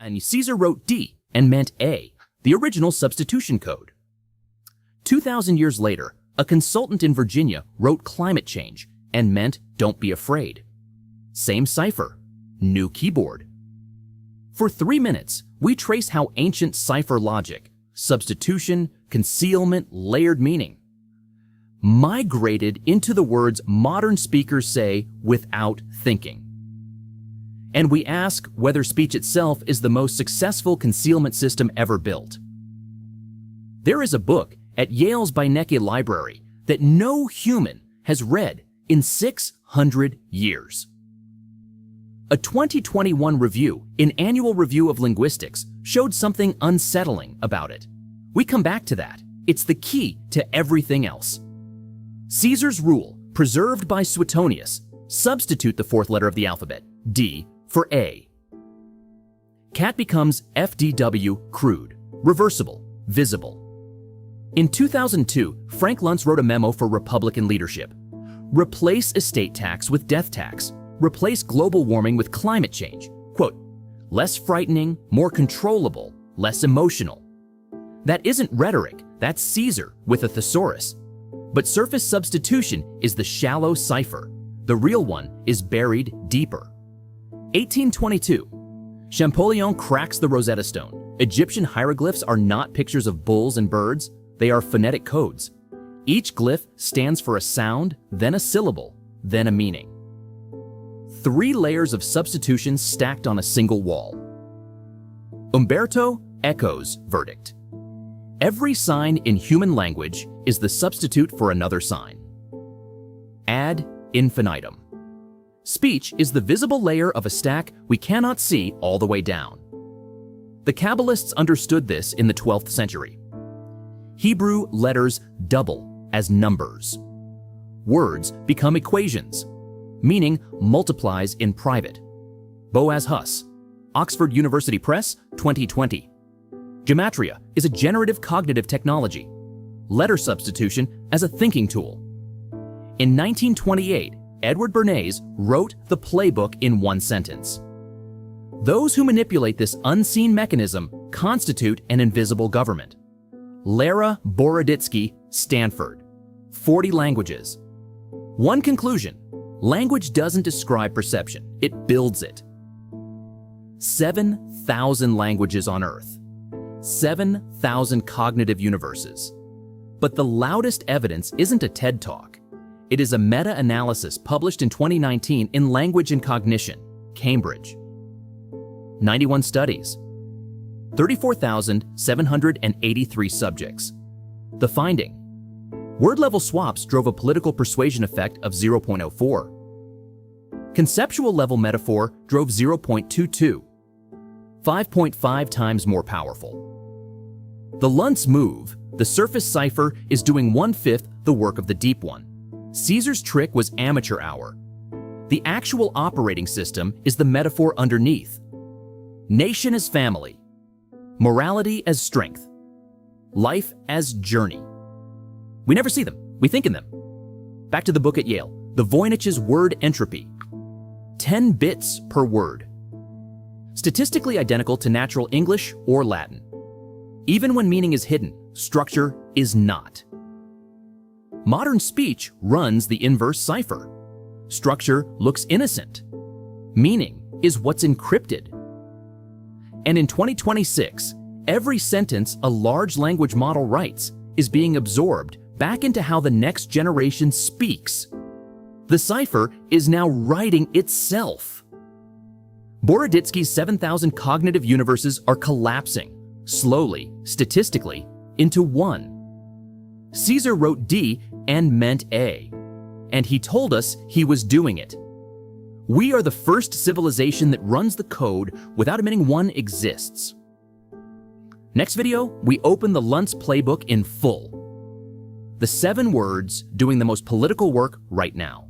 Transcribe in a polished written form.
And Caesar wrote D and meant A, the original substitution code. 2,000 years later, a consultant in Virginia wrote climate change and meant don't be afraid. Same cipher, new keyboard. For 3 minutes, we trace how ancient cipher logic, substitution, concealment, layered meaning, migrated into the words modern speakers say without thinking. And we ask whether speech itself is the most successful concealment system ever built. There is a book at Yale's Beinecke Library that no human has read in 600 years. A 2021 review in Annual Review of Linguistics showed something unsettling about it. We come back to that. It's the key to everything else. Caesar's rule, preserved by Suetonius, substitute the fourth letter of the alphabet, D, for A. Cat becomes FDW, crude, reversible, visible. In 2002, Frank Luntz wrote a memo for Republican leadership. Replace estate tax with death tax. Replace global warming with climate change. Quote, less frightening, more controllable, less emotional. That isn't rhetoric, that's Caesar with a thesaurus. But surface substitution is the shallow cipher. The real one is buried deeper. 1822. Champollion cracks the Rosetta Stone. Egyptian hieroglyphs are not pictures of bulls and birds, they are phonetic codes. Each glyph stands for a sound, then a syllable, then a meaning. 3 layers of substitution stacked on a single wall. Umberto Eco's verdict. Every sign in human language is the substitute for another sign. Ad infinitum. Speech is the visible layer of a stack we cannot see all the way down. The Kabbalists understood this in the 12th century. Hebrew letters double as numbers. Words become equations. Meaning multiplies in private. Boaz Huss, Oxford University Press, 2020. Gematria is a generative cognitive technology. Letter substitution as a thinking tool. In 1928, Edward Bernays wrote the playbook in 1 sentence. Those who manipulate this unseen mechanism constitute an invisible government. Lara Boroditsky, Stanford. 40 languages. One conclusion, language doesn't describe perception, it builds it. 7,000 languages on Earth. 7,000 cognitive universes. But the loudest evidence isn't a TED Talk. It is a meta-analysis published in 2019 in Language and Cognition, Cambridge. 91 studies. 34,783 subjects. The finding: word-level swaps drove a political persuasion effect of 0.04. Conceptual-level metaphor drove 0.22, 5.5 times more powerful. The Luntz move, the surface cipher, is doing 1/5 the work of the deep one. Caesar's trick was amateur hour. The actual operating system is the metaphor underneath. Nation as family. Morality as strength. Life as journey. We never see them, we think in them. Back to the book at Yale, the Voynich's word entropy. 10 bits per word. Statistically identical to natural English or Latin. Even when meaning is hidden, structure is not. Modern speech runs the inverse cipher. Structure looks innocent. Meaning is what's encrypted. And in 2026, every sentence a large language model writes is being absorbed back into how the next generation speaks. The cipher is now writing itself. Boroditsky's 7,000 cognitive universes are collapsing, slowly, statistically, into one. Caesar wrote D and meant A, and he told us he was doing it. We are the first civilization that runs the code without admitting one exists. Next video, we open the Luntz playbook in full. The 7 words doing the most political work right now.